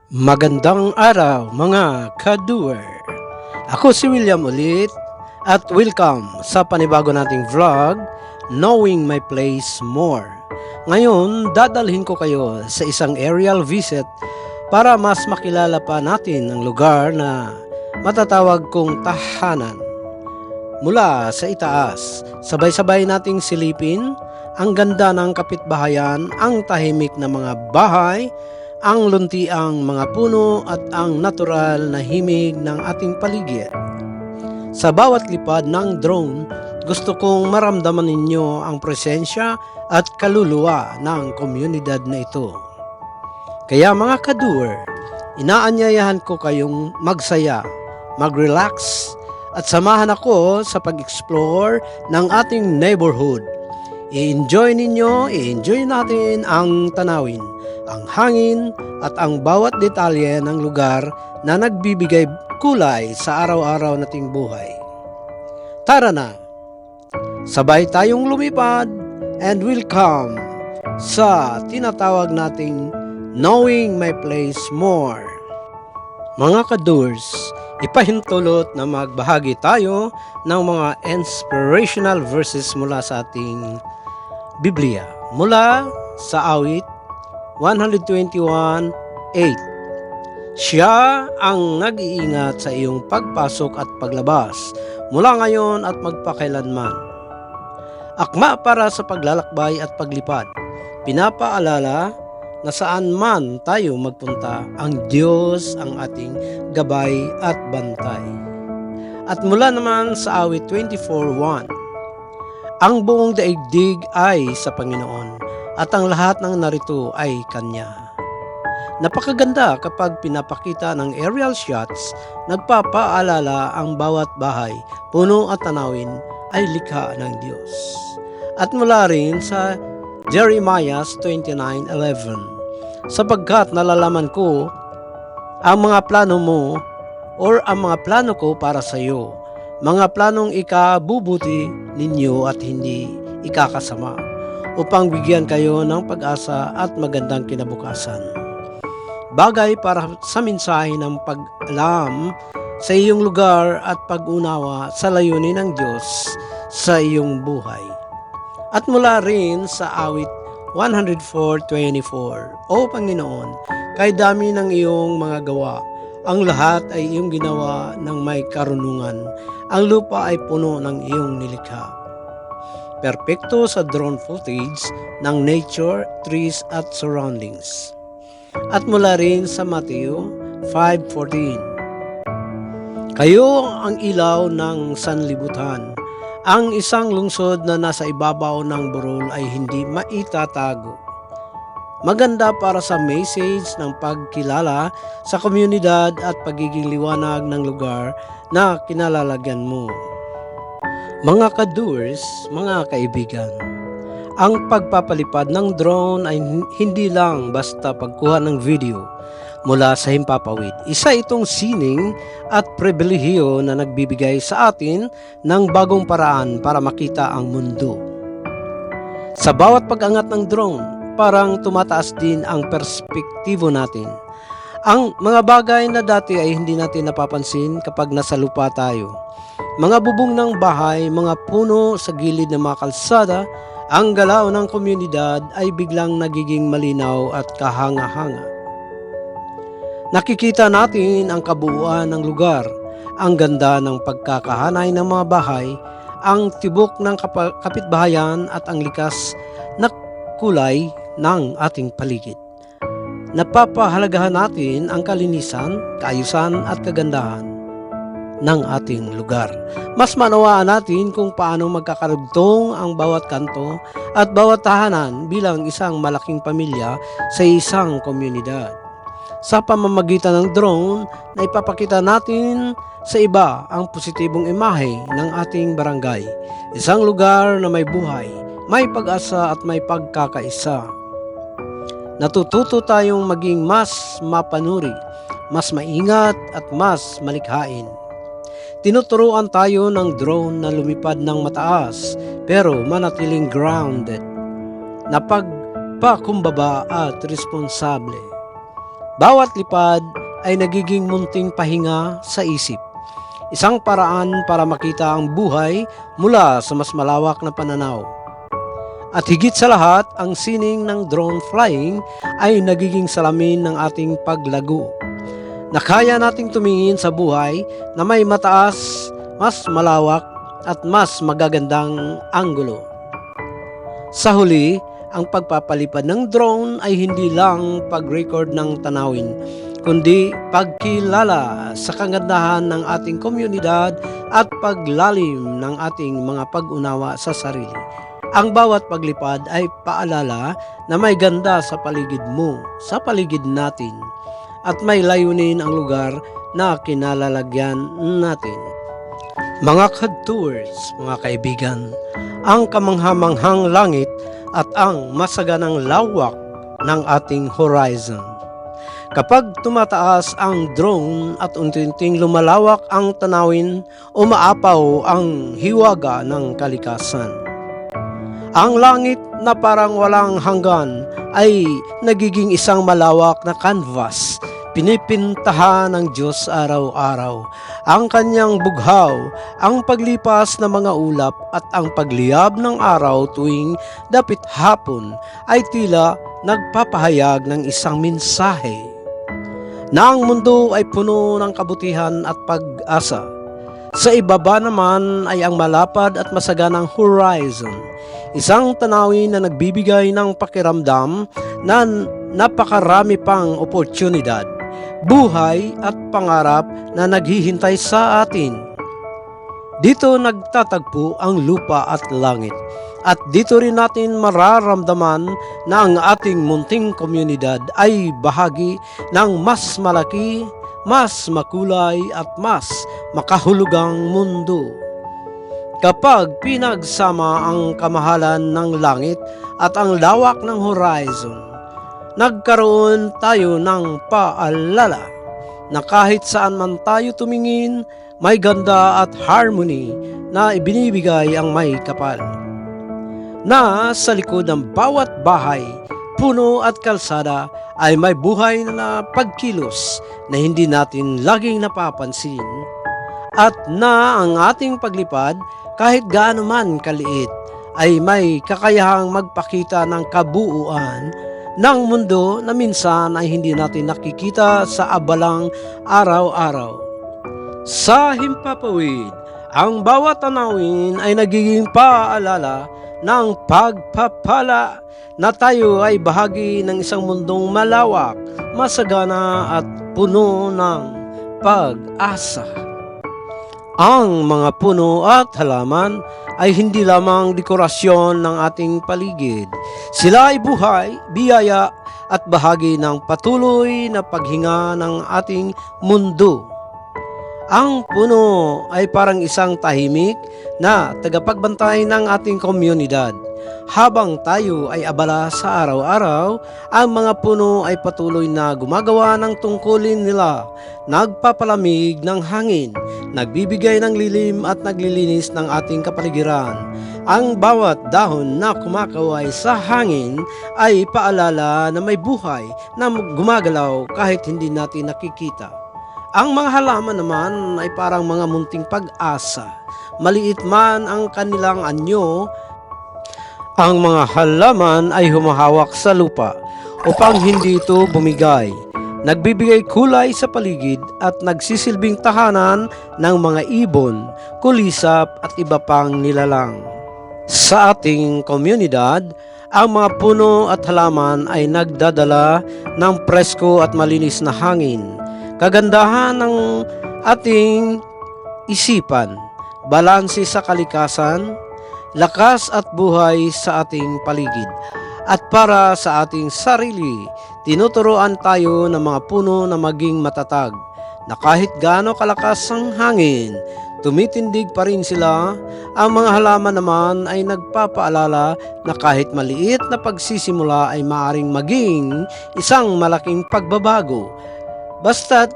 Magandang araw mga ka-doer! Ako si William ulit at welcome sa panibago nating vlog, Knowing My Place More. Ngayon, dadalhin ko kayo sa isang aerial visit para mas makilala pa natin ang lugar na matatawag kong tahanan. Mula sa itaas, sabay-sabay nating silipin ang ganda ng kapitbahayan, ang tahimik na mga bahay, ang luntiang mga puno at ang natural na himig ng ating paligid. Sa bawat lipad ng drone, gusto kong maramdaman ninyo ang presensya at kaluluwa ng komunidad na ito. Kaya mga ka-doer, inaanyayahan ko kayong magsaya, mag-relax at samahan ako sa pag-explore ng ating neighborhood. I-enjoy natin ang tanawin, ang hangin at ang bawat detalye ng lugar na nagbibigay kulay sa araw-araw nating buhay. Tara na! Sabay tayong lumipad and welcome sa tinatawag nating Knowing My Place More. Mga ka-doers, ipahintulot na magbahagi tayo ng mga inspirational verses mula sa ating Biblia. Mula sa awit 121:8. Siya ang nag-iingat sa iyong pagpasok at paglabas mula ngayon at magpakailanman. Akma para sa paglalakbay at paglipad. Pinapaalala na saan man tayo magpunta, ang Diyos ang ating gabay at bantay. At mula naman sa awit 24:1. Ang buong daigdig ay sa Panginoon at ang lahat ng narito ay Kanya. Napakaganda kapag pinapakita ng aerial shots, nagpapaalala ang bawat bahay, puno at tanawin ay likha ng Diyos. At mula rin sa Jeremiah 29:11, sapagkat nalalaman ko ang mga plano mo or ang mga plano ko para sa iyo, mga planong ikabubuti ninyo at hindi ikakasama, upang bigyan kayo ng pag-asa at magandang kinabukasan. Bagay para sa mensahe ng pag-alam sa iyong lugar at pag-unawa sa layunin ng Diyos sa iyong buhay. At mula rin sa awit 104:24, O Panginoon, kay dami ng iyong mga gawa, ang lahat ay iyong ginawa ng may karunungan, ang lupa ay puno ng iyong nilikha. Perpekto sa drone footage ng nature, trees at surroundings. At mula rin sa Mateo 5:14. Kayo ang ilaw ng sanlibutan. Ang isang lungsod na nasa ibabaw ng burol ay hindi maitatago. Maganda para sa message ng pagkilala sa komunidad at pagiging liwanag ng lugar na kinalalagyan mo. Mga ka-doers, mga kaibigan, ang pagpapalipad ng drone ay hindi lang basta pagkuha ng video mula sa himpapawid. Isa itong sining at pribilehiyo na nagbibigay sa atin ng bagong paraan para makita ang mundo. Sa bawat pag-angat ng drone, parang tumataas din ang perspektibo natin. Ang mga bagay na dati ay hindi natin napapansin kapag nasa lupa tayo. Mga bubong ng bahay, mga puno sa gilid ng mga kalsada, ang galaw ng komunidad ay biglang nagiging malinaw at kahanga-hanga. Nakikita natin ang kabuuan ng lugar, ang ganda ng pagkakahanay ng mga bahay, ang tibok ng kapitbahayan at ang likas na kulay ng ating paligid. Napapahalagahan natin ang kalinisan, kaayusan at kagandahan ng ating lugar. Mas manawaan natin kung paano magkakarugtong ang bawat kanto at bawat tahanan bilang isang malaking pamilya sa isang komunidad. Sa pamamagitan ng drone, na ipapakita natin sa iba ang positibong imahe ng ating barangay. Isang lugar na may buhay, may pag-asa at may pagkakaisa. Natututo tayong maging mas mapanuri, mas maingat at mas malikhain. Tinuturuan tayo ng drone na lumipad ng mataas pero manatiling grounded, na pagpakumbaba at responsable. Bawat lipad ay nagiging munting pahinga sa isip. Isang paraan para makita ang buhay mula sa mas malawak na pananaw. At higit sa lahat, ang sining ng drone flying ay nagiging salamin ng ating paglago. Na kaya nating tumingin sa buhay na may mataas, mas malawak at mas magagandang anggulo. Sa huli, ang pagpapalipad ng drone ay hindi lang pag-record ng tanawin, kundi pagkilala sa kagandahan ng ating komunidad at paglalim ng ating mga pag-unawa sa sarili. Ang bawat paglipad ay paalala na may ganda sa paligid mo, sa paligid natin, at may layunin ang lugar na kinalalagyan natin. Mga ka-tours, mga kaibigan, ang kamanghamanghang langit at ang masaganang lawak ng ating horizon. Kapag tumataas ang drone at unti-unting lumalawak ang tanawin, umaapaw ang hiwaga ng kalikasan. Ang langit na parang walang hanggan ay nagiging isang malawak na canvas. Pinipintahan ng Diyos araw-araw. Ang kanyang bughaw, ang paglipas ng mga ulap at ang pagliyab ng araw tuwing dapit hapon ay tila nagpapahayag ng isang mensahe na ang mundo ay puno ng kabutihan at pag-asa. Sa ibaba naman ay ang malapad at masaganang horizon, isang tanawin na nagbibigay ng pakiramdam na napakarami pang oportunidad, buhay at pangarap na naghihintay sa atin. Dito nagtatagpo ang lupa at langit, at dito rin natin mararamdaman na ang ating munting komunidad ay bahagi ng mas malaki, mas makulay at mas makahulugang mundo. Kapag pinagsama ang kamahalan ng langit at ang lawak ng horizon, nagkaroon tayo ng paalala na kahit saan man tayo tumingin, may ganda at harmony na ibinibigay ang may kapal. Na sa likod ng bawat bahay, puno at kalsada ay may buhay na pagkilos na hindi natin laging napapansin, at na ang ating paglipad kahit gaano man kaliit ay may kakayahang magpakita ng kabuuan ng mundo na minsan ay hindi natin nakikita sa abalang araw-araw. Sa himpapawid, ang bawat tanawin ay nagiging paalala ng pagpapala na tayo ay bahagi ng isang mundong malawak, masagana at puno ng pag-asa. Ang mga puno at halaman ay hindi lamang dekorasyon ng ating paligid. Sila ay buhay, biyaya at bahagi ng patuloy na paghinga ng ating mundo. Ang puno ay parang isang tahimik na tagapagbantay ng ating komunidad. Habang tayo ay abala sa araw-araw, ang mga puno ay patuloy na gumagawa ng tungkulin nila, nagpapalamig ng hangin, nagbibigay ng lilim at naglilinis ng ating kapaligiran. Ang bawat dahon na kumakaway sa hangin ay paalala na may buhay na gumagalaw kahit hindi natin nakikita. Ang mga halaman naman ay parang mga munting pag-asa. Maliit man ang kanilang anyo, ang mga halaman ay humahawak sa lupa upang hindi ito bumigay. Nagbibigay kulay sa paligid at nagsisilbing tahanan ng mga ibon, kulisap at iba pang nilalang. Sa ating komunidad, ang mga puno at halaman ay nagdadala ng presko at malinis na hangin, kagandahan ng ating isipan, balanse sa kalikasan, lakas at buhay sa ating paligid. At para sa ating sarili, tinuturuan tayo ng mga puno na maging matatag, na kahit gaano kalakas ang hangin, tumitindig pa rin sila. Ang mga halaman naman ay nagpapaalala na kahit maliit na pagsisimula ay maaring maging isang malaking pagbabago, basta't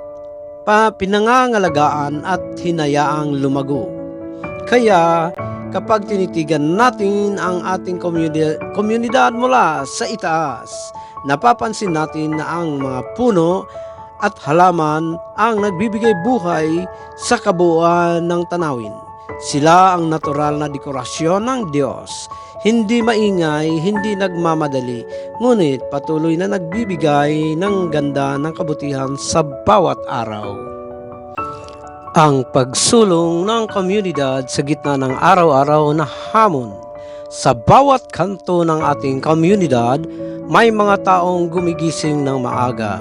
pinangangalagaan at hinayaang lumago. Kaya kapag tinitigan natin ang ating komunidad mula sa itaas, napapansin natin na ang mga puno at halaman ang nagbibigay buhay sa kabuuan ng tanawin. Sila ang natural na dekorasyon ng Diyos. Hindi maingay, hindi nagmamadali, ngunit patuloy na nagbibigay ng ganda ng kabutihan sa bawat araw. Ang pagsulong ng komunidad sa gitna ng araw-araw na hamon. Sa bawat kanto ng ating komunidad, may mga taong gumigising ng maaga.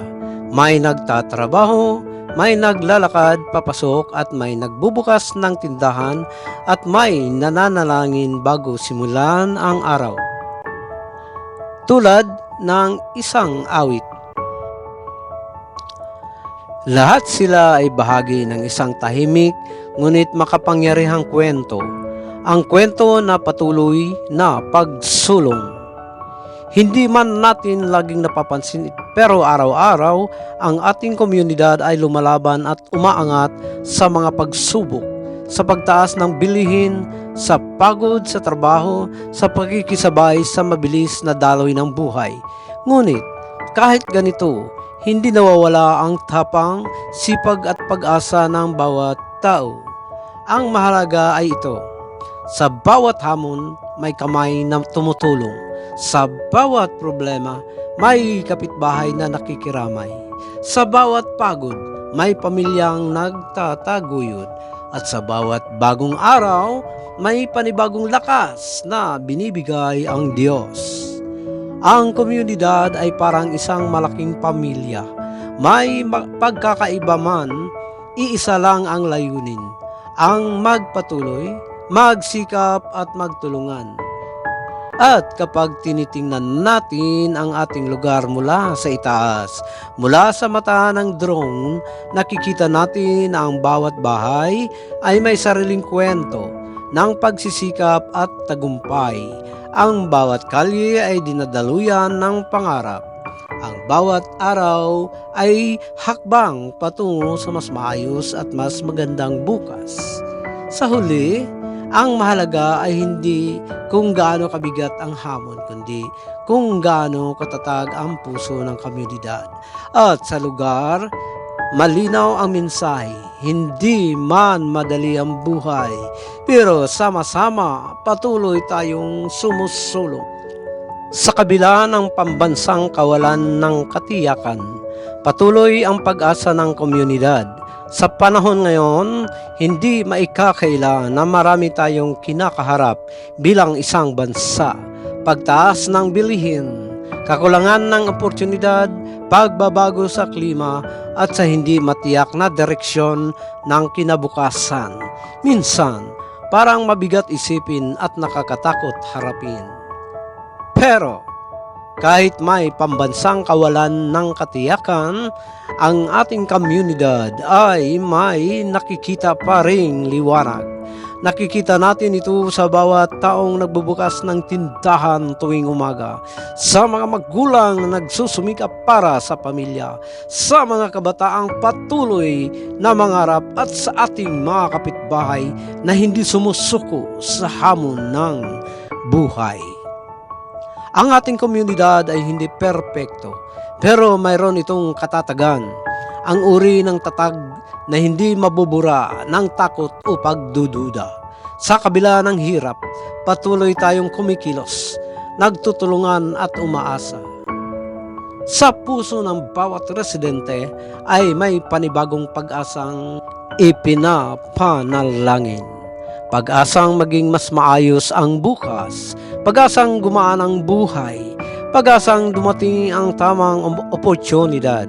May nagtatrabaho, may naglalakad papasok at may nagbubukas ng tindahan at may nananalangin bago simulan ang araw. Tulad ng isang awit. Lahat sila ay bahagi ng isang tahimik ngunit makapangyarihang kwento. Ang kwento na patuloy na pagsulong. Hindi man natin laging napapansin pero araw-araw ang ating komunidad ay lumalaban at umaangat sa mga pagsubok, sa pagtaas ng bilihin, sa pagod sa trabaho, sa pakikisabay sa mabilis na daloy ng buhay. Ngunit kahit ganito, hindi nawawala ang tapang, sipag at pag-asa ng bawat tao. Ang mahalaga ay ito. Sa bawat hamon, may kamay na tumutulong. Sa bawat problema, may kapitbahay na nakikiramay. Sa bawat pagod, may pamilyang nagtataguyod. At sa bawat bagong araw, may panibagong lakas na binibigay ang Diyos. Ang komunidad ay parang isang malaking pamilya. May pagkakaiba man, iisa lang ang layunin. Ang magpatuloy, magsikap at magtulungan. At kapag tinitingnan natin ang ating lugar mula sa itaas, mula sa mata ng drone, nakikita natin na ang bawat bahay ay may sariling kwento ng pagsisikap at tagumpay. Ang bawat kalye ay dinadaluyan ng pangarap. Ang bawat araw ay hakbang patungo sa mas maayos at mas magandang bukas. Sa huli, ang mahalaga ay hindi kung gaano kabigat ang hamon, kundi kung gaano katatag ang puso ng komunidad. At sa lugar, malinaw ang mensahe, hindi man madali ang buhay, pero sama-sama patuloy tayong sumusulong. Sa kabila ng pambansang kawalan ng katiyakan, patuloy ang pag-asa ng komunidad. Sa panahon ngayon, hindi maikakaila na marami tayong kinakaharap bilang isang bansa. Pagtaas ng bilihin, kakulangan ng oportunidad, pagbabago sa klima at sa hindi matiyak na direksyon ng kinabukasan. Minsan, parang mabigat isipin at nakakatakot harapin. Pero, kahit may pambansang kawalan ng katiyakan, ang ating komunidad ay may nakikita pa ring liwanag. Nakikita natin ito sa bawat taong nagbubukas ng tindahan tuwing umaga, sa mga magulang na nagsusumikap para sa pamilya, sa mga kabataang patuloy na mangarap at sa ating mga kapitbahay na hindi sumusuko sa hamon ng buhay. Ang ating komunidad ay hindi perpekto, pero mayroon itong katatagan, ang uri ng tatag na hindi mabubura ng takot o pagdududa. Sa kabila ng hirap, patuloy tayong kumikilos, nagtutulungan at umaasa. Sa puso ng bawat residente ay may panibagong pag-asang ipinapanalangin. Pag-asang maging mas maayos ang bukas, pag-asang gumaan ang buhay, pag-asang dumating ang tamang oportunidad,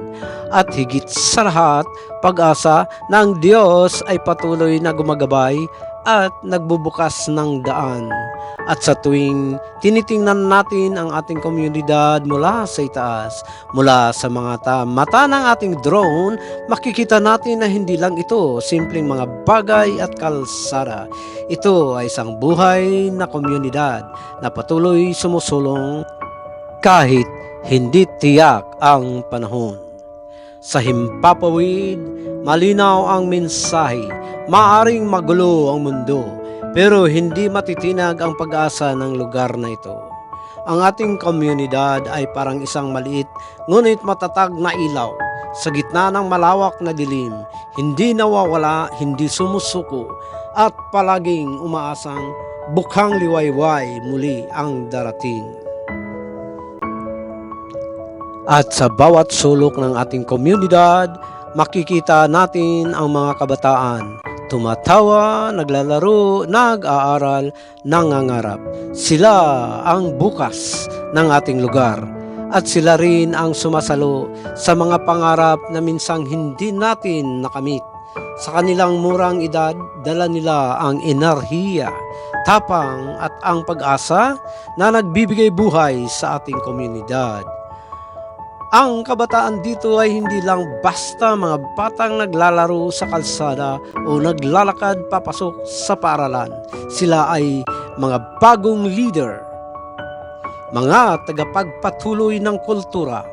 at higit sa lahat, pag-asa na ang Diyos ay patuloy na gumagabay at nagbubukas ng daan. At sa tuwing tinitingnan natin ang ating komunidad mula sa itaas, mula sa mga mata ng ating drone, makikita natin na hindi lang ito simpleng mga bagay at kalsada. Ito ay isang buhay na komunidad na patuloy sumusulong kahit hindi tiyak ang panahon. Sa himpapawid, malinaw ang mensahe. Maaring magulo ang mundo, pero hindi matitinag ang pag-asa ng lugar na ito. Ang ating komunidad ay parang isang maliit ngunit matatag na ilaw sa gitna ng malawak na dilim, hindi nawawala, hindi sumusuko at palaging umaasang bukhang liwayway muli ang darating. At sa bawat sulok ng ating komunidad, makikita natin ang mga kabataan tumatawa, naglalaro, nag-aaral, nangangarap. Sila ang bukas ng ating lugar at sila rin ang sumasalo sa mga pangarap na minsang hindi natin nakamit. Sa kanilang murang edad, dala nila ang enerhiya, tapang at ang pag-asa na nagbibigay buhay sa ating komunidad. Ang kabataan dito ay hindi lang basta mga batang naglalaro sa kalsada o naglalakad papasok sa paaralan. Sila ay mga bagong leader, mga tagapagpatuloy ng kultura,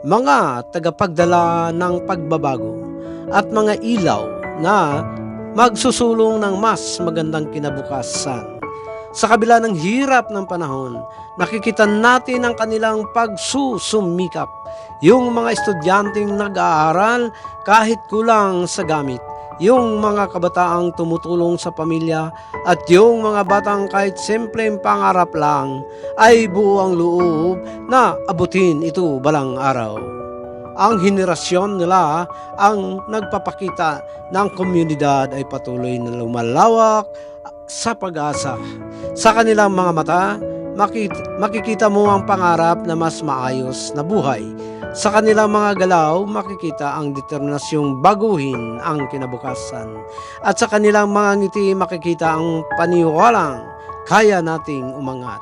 mga tagapagdala ng pagbabago, at mga ilaw na magsusulong ng mas magandang kinabukasan. Sa kabila ng hirap ng panahon, nakikita natin ang kanilang pagsusumikap. Yung mga estudyanteng nag-aaral kahit kulang sa gamit, yung mga kabataang tumutulong sa pamilya, at yung mga batang kahit simpleng pangarap lang ay buo ang loob na abutin ito balang araw. Ang henerasyon nila ang nagpapakita ng komunidad ay patuloy na lumalawak sa pag-asa. Sa kanilang mga mata, makikita mo ang pangarap na mas maayos na buhay. Sa kanilang mga galaw, makikita ang determinasyong baguhin ang kinabukasan. At sa kanilang mga ngiti, makikita ang paniwalang kaya nating umangat.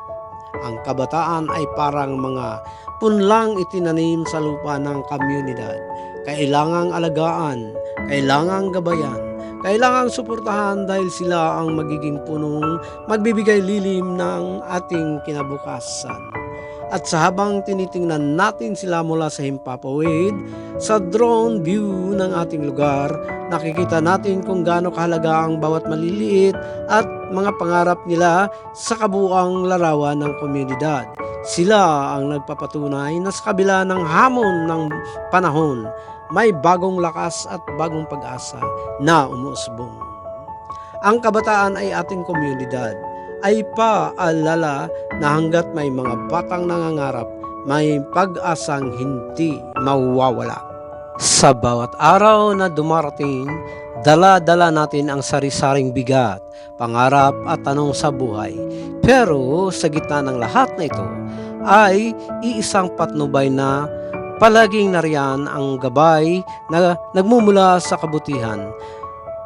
Ang kabataan ay parang mga punlang itinanim sa lupa ng komunidad. Kailangang alagaan, kailangang gabayan, kailangang suportahan dahil sila ang magiging punong magbibigay lilim ng ating kinabukasan. At sa habang tinitingnan natin sila mula sa himpapawid, sa drone view ng ating lugar, nakikita natin kung gaano kahalaga ang bawat maliliit at mga pangarap nila sa kabuuang larawan ng komunidad. Sila ang nagpapatunay na sa kabila ng hamon ng panahon, may bagong lakas at bagong pag-asa na umuusbong. Ang kabataan ay ating komunidad, ay paalala na hanggat may mga batang nangangarap, may pag-asang hindi mawawala. Sa bawat araw na dumarating, dala-dala natin ang sari-saring bigat, pangarap at tanong sa buhay. Pero sa gitna ng lahat na ito, ay iisang patnubay na palaging nariyan ang gabay na nagmumula sa kabutihan,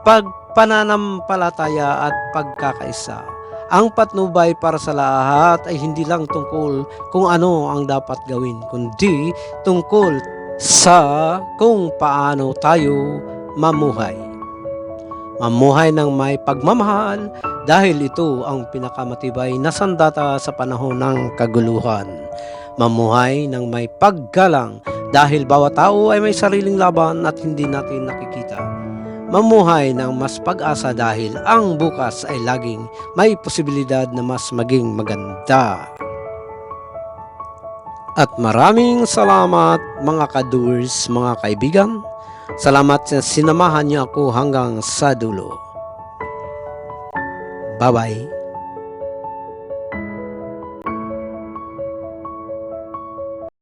pagpananampalataya at pagkakaisa. Ang patnubay para sa lahat ay hindi lang tungkol kung ano ang dapat gawin, kundi tungkol sa kung paano tayo mamuhay. Mamuhay ng may pagmamahal dahil ito ang pinakamatibay na sandata sa panahon ng kaguluhan. Mamuhay ng may paggalang dahil bawat tao ay may sariling laban at hindi natin nakikita. Mamuhay ng mas pag-asa dahil ang bukas ay laging may posibilidad na mas maging maganda. At maraming salamat mga ka-doers, mga kaibigan. Salamat sa sinamahan niyo ako hanggang sa dulo. Bye-bye.